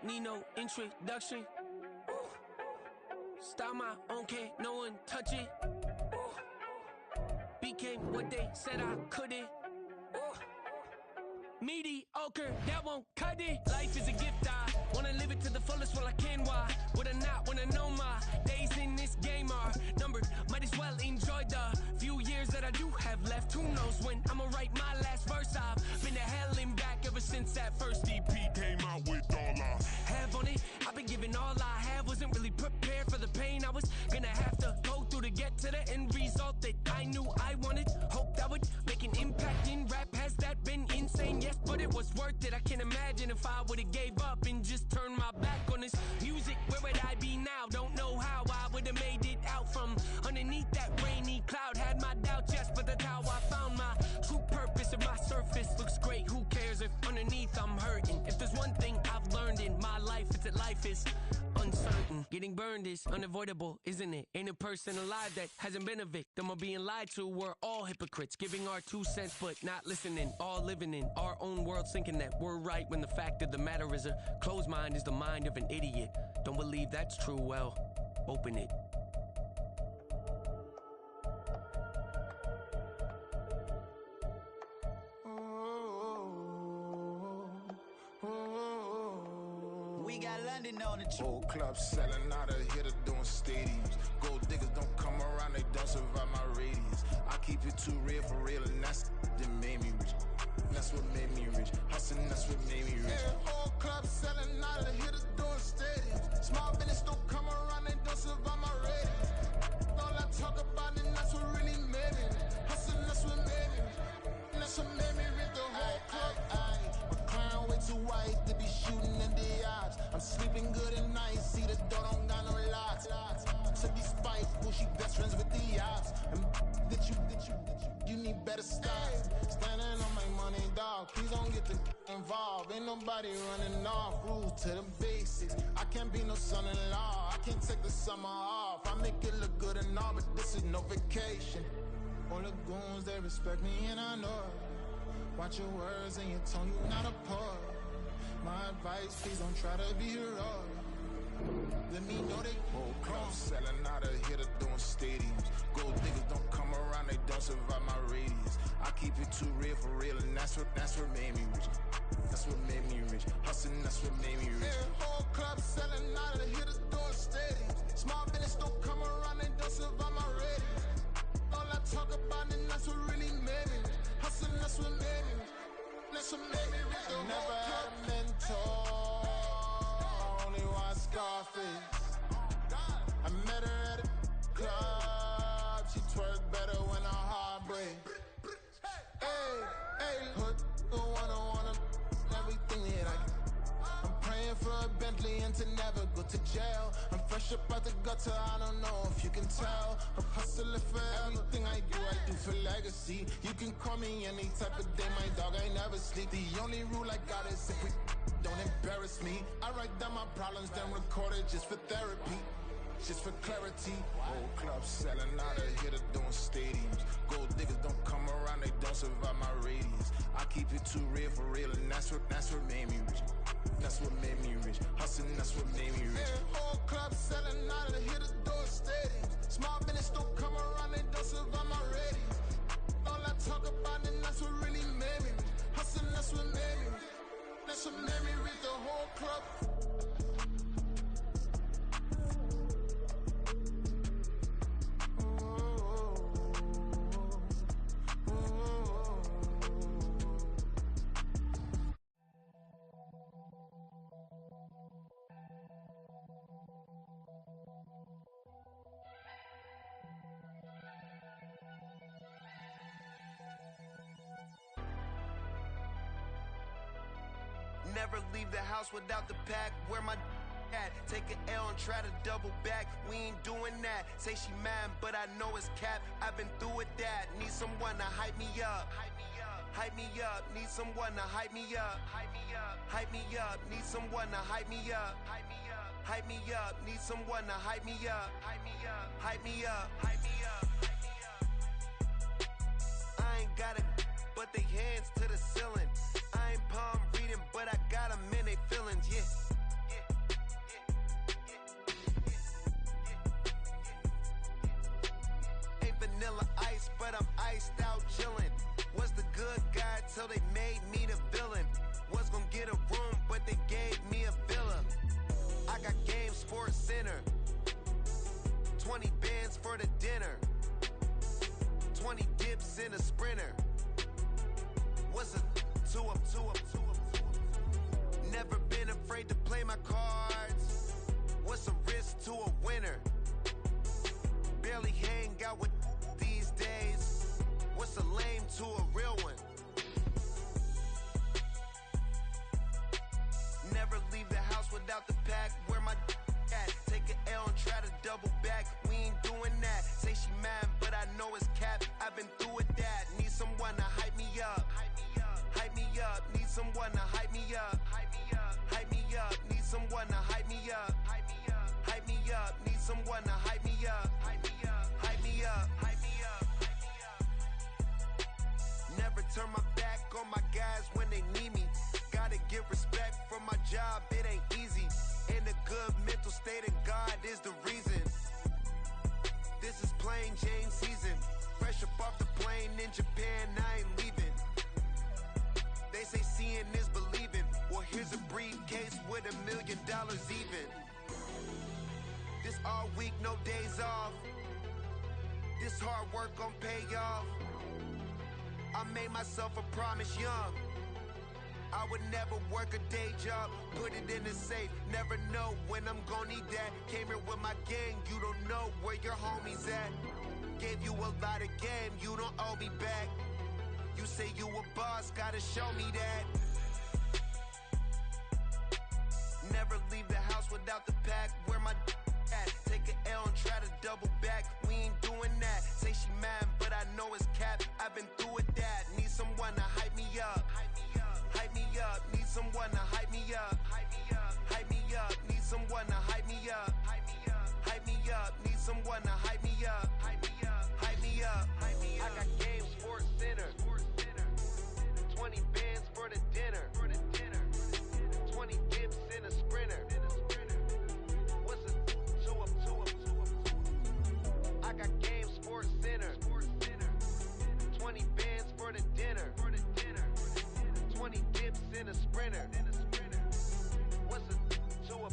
Need no introduction. Ooh. Start my own, can't no one touch it. Ooh. Became what they said I couldn't. Ooh. Mediocre, that won't cut it. Life is a gift, I wanna live it to the fullest while I can. Why would I not wanna know my days in this game are numbered? Might as well enjoy the few years that I do have left. Who knows when I'ma write my last verse? I've been to hell and back ever since that first EP came out with all I have on it. I've been giving all I have, wasn't really prepared for the pain I was gonna have to go through to get to the end result that I knew I wanted. Hope that would make an impact in rap. Has that been insane? Yes, but it was worth it. I can't imagine if I would've gave up and just turned my back on this music. Where would I be now? Don't know how I would've made it out from underneath that rainy cloud. Had my doubts, yes, but that's how I found my true purpose. If my surface looks great, who cares if underneath I'm hurting? If there's one thing I've learned in my life, it's that life is uncertain. Getting burned is unavoidable, isn't it? Ain't a person alive that hasn't been a victim of being lied to. We're all hypocrites, giving our 2 cents but not listening. All living in our own world, thinking that we're right when the fact of the matter is a closed mind is the mind of an idiot. Don't believe that's true? Well, open it.
We got London on the
Whole club selling out of hitter doing stadiums. Gold diggers don't come around, they don't survive my radius. I keep it too real for real, and that's that made me rich. That's what made me rich. Hustling, that's what made me rich. Yeah, whole club selling out of hitters doing stadiums. Small business don't come around, they don't survive my radius. All I talk about it, that's what really made me rich. Hustling, that's what made me rich. That's what made me rich. The whole club. My crown way too white to be shooting in the eyes. I'm sleeping good at night, see the door don't got no locks. To be spiteful, she best friends with the ops. And that you ain't nobody running off. Rules to the basics. I can't be no son-in-law. I can't take the summer off. I make it look good and all, but this is no vacation. All the goons, they respect me and I know it. Watch your words and your tone, you not a poet. My advice, please don't try to be heroic. Let me know they whole club selling out of here to doing stadiums. Gold niggas don't come around, they don't survive my radius. I keep it too real for real, and that's what made me rich. That's what made me rich. Hustling, that's what made me rich. Yeah, whole club selling out of here to doing stadiums. Small business don't come around, they don't survive my radius. All I talk about, and that's what really made me rich. Hustling, that's what made me rich. That's what made me rich. Never had a mentor. Scarface. I met her at a club. She twerk better when her heart breaks. Hey, hey, hood, wanna everything that I get. I'm praying for a Bentley and to never go to jail. I'm fresh up out the gutter, I don't know if you can tell. I'm hustling for everything I do for legacy. You can call me any type of day, my dog, I never sleep. The only rule I got is if we don't embarrass me. I write down my problems, then record it just for therapy, just for clarity. Whole club selling out of here to doing stadiums. Gold diggers don't come around, they don't survive my radius. I keep it too real for real, and that's what made me rich. That's what made me rich. Hustling, that's what made me rich. Yeah, whole club selling out of here to doing stadiums. Small business don't come around, they don't survive my radius. All I talk about, and that's what really made me rich. Hustling, that's what made me rich. That's what made me read the whole club.
Never leave the house without the pack. Where my at? Take an L and try to double back. We ain't doing that. Say she mad, but I know it's cap. I've been through with that. Need someone to hype me up. Hype me up. Need someone to hype me up. Hype me up. Need someone to hype me up. Hype me up. Need someone to hype me up. Hype me up. Hype me up. Hype me up. I ain't got it, but they hands to the ceiling. I ain't palm reading, but I got them in they feelings, yeah. Ain't vanilla ice, but I'm iced out chillin'. Was the good guy till they made me the villain. Was gonna get a room, but they gave me a villa. I got game Sports Center. 20 bands for the dinner. 20 dips in a Sprinter. What's a two up? Never been afraid to play my cards. What's a risk to a winner? Barely hang out with these days. What's a lame to a real one? Never leave the house without the pack. Where my at? Take an L and try to double back. We ain't doing that. Say she mad, but I know it's cap. I've been through with that. Need someone to hype me up. Hype me up. Need someone to hype me up. Hype me up. Need someone to hype me up. Hype me up. Need someone to hype me up. Hype me up. Never turn my back on my guys when they need me. Gotta give respect for my job, it ain't easy. In a good mental state and God is the reason. This is plain Jane season. Fresh up off the plane in Japan, I ain't leaving. They say seeing is believing. Well, here's a briefcase with $1 million even. This all week, no days off. This hard work gon' pay off. I made myself a promise young. I would never work a day job, put it in the safe. Never know when I'm gon' need that. Came here with my gang, you don't know where your homies at. Gave you a lot of game, you don't owe me back. You say you a boss, gotta show me that. Never leave the house without the pack. Where my at? Take an L and try to double back. We ain't doing that. Say she mad, but I know it's cap. I've been through with that. Need someone to hype me up. Hype me up. Need someone to hype me up. Hype me up. Hype me up. Need someone to hype me up. Hype me up. Hype me up. Need someone to hype me up. Hype me up. Hype me up. Hype me up. I got Game Sports Center. 20 bands for the dinner. 20 dips in a sprinter. What's a 2 up? I got Game Sports Center. 20 bands for the dinner. 20 dips in a sprinter. What's a 2 up?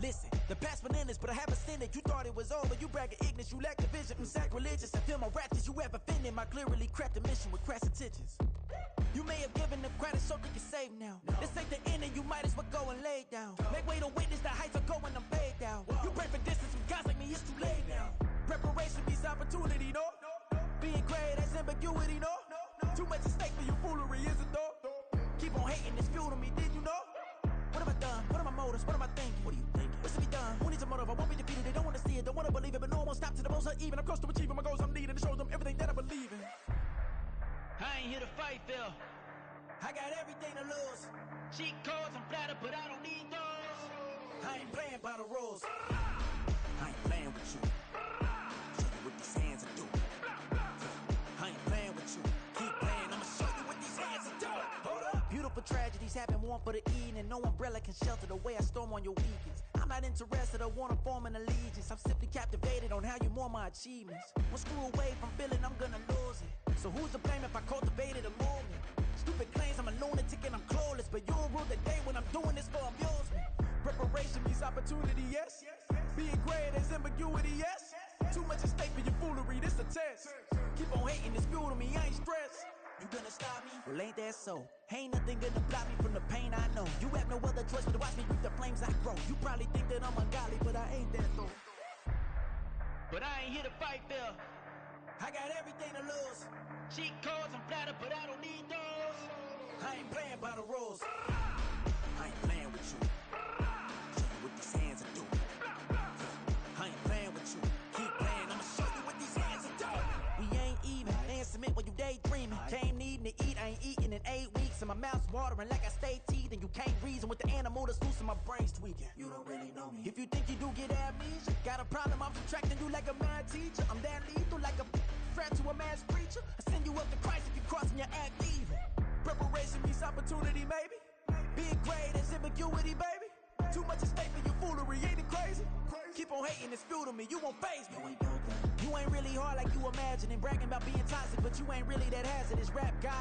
Listen, the past bananas, but I haven't seen it. You thought it was over, you bragging ignorance, you lack the vision. I'm sacrilegious, I feel my ratchets, you have offended my clearly crafted mission with crass intentions. You may have given them credit so they can save now. This ain't the end and you might as well go and lay down. Make way to witness the heights are going, I'm paid down. You pray for distance with guys like me, it's too late now. Preparation means opportunity, no? Being great, that's ambiguity, no? Too much at stake for your foolery, is it though? Keep on hating, it's fuel to me, did you know? What have I done? What are my motives? What am I thinking? What are you thinking? What's to be done? Who needs a motive? I won't be defeated. They don't want to see it, don't want to believe it, but no one won't stop to the most even. I'm close to achieving my goals. I'm needing to show them everything that I believe in.
I ain't here to fight, Phil.
I got everything to lose.
Cheat codes, I'm flattered, but I don't need those.
I ain't playing by the rules. I ain't playing with you. Show you what these hands are doing. I ain't playing with you. Keep playing, I'ma show you what these hands are doing. Hold up. Beautiful tragedies happen, one for the eating, and no umbrella can shelter the way I storm on your weekends. I'm not interested, I wanna form an allegiance. I'm simply captivated on how you more my achievements. One screw away from feeling I'm gonna lose it. So who's to blame if I cultivated a movement? Stupid claims I'm a lunatic and I'm clueless, but you'll rule the day when I'm doing this for amusement. Preparation means opportunity, yes. Being great is ambiguity, yes. Too much at stake for your foolery, this a test. Keep on hating, it's fuel to me, I ain't stressed. You gonna stop me? Well, ain't that so? Ain't nothing gonna block me from the pain I know. You have no other choice but to watch me reap the flames I grow. You probably think that I'm ungodly, but I ain't that though.
But I ain't here to fight, Phil.
I got everything to lose.
Cheat codes, I'm flattered, but I don't need those.
I ain't playing by the rules. I ain't playing with you. Show you what these hands are doing. I ain't playing with you. Keep playing, I'ma show you what these hands are doing. We ain't even. They ain't submit when you daydreaming. Came needing to eat, I ain't eating in 8 weeks. And my mouth's watering like I stay teething. You can't reason with the animal that's loose and my brain's tweaking. You don't really know me. If you think you do get amnesia, got a problem, I'm subtracting you like a mad teacher. I'm that lethal like a threat to a mass preacher. I send you up to Christ if you crossing your act evil. Preparation means opportunity, maybe. Being great is ambiguity, baby. Too much at stake for your foolery, ain't it crazy? Keep on hating, it's fuel to me, you won't faze me. You ain't really hard like you imagining. Bragging about being toxic, but you ain't really that hazardous. Rap God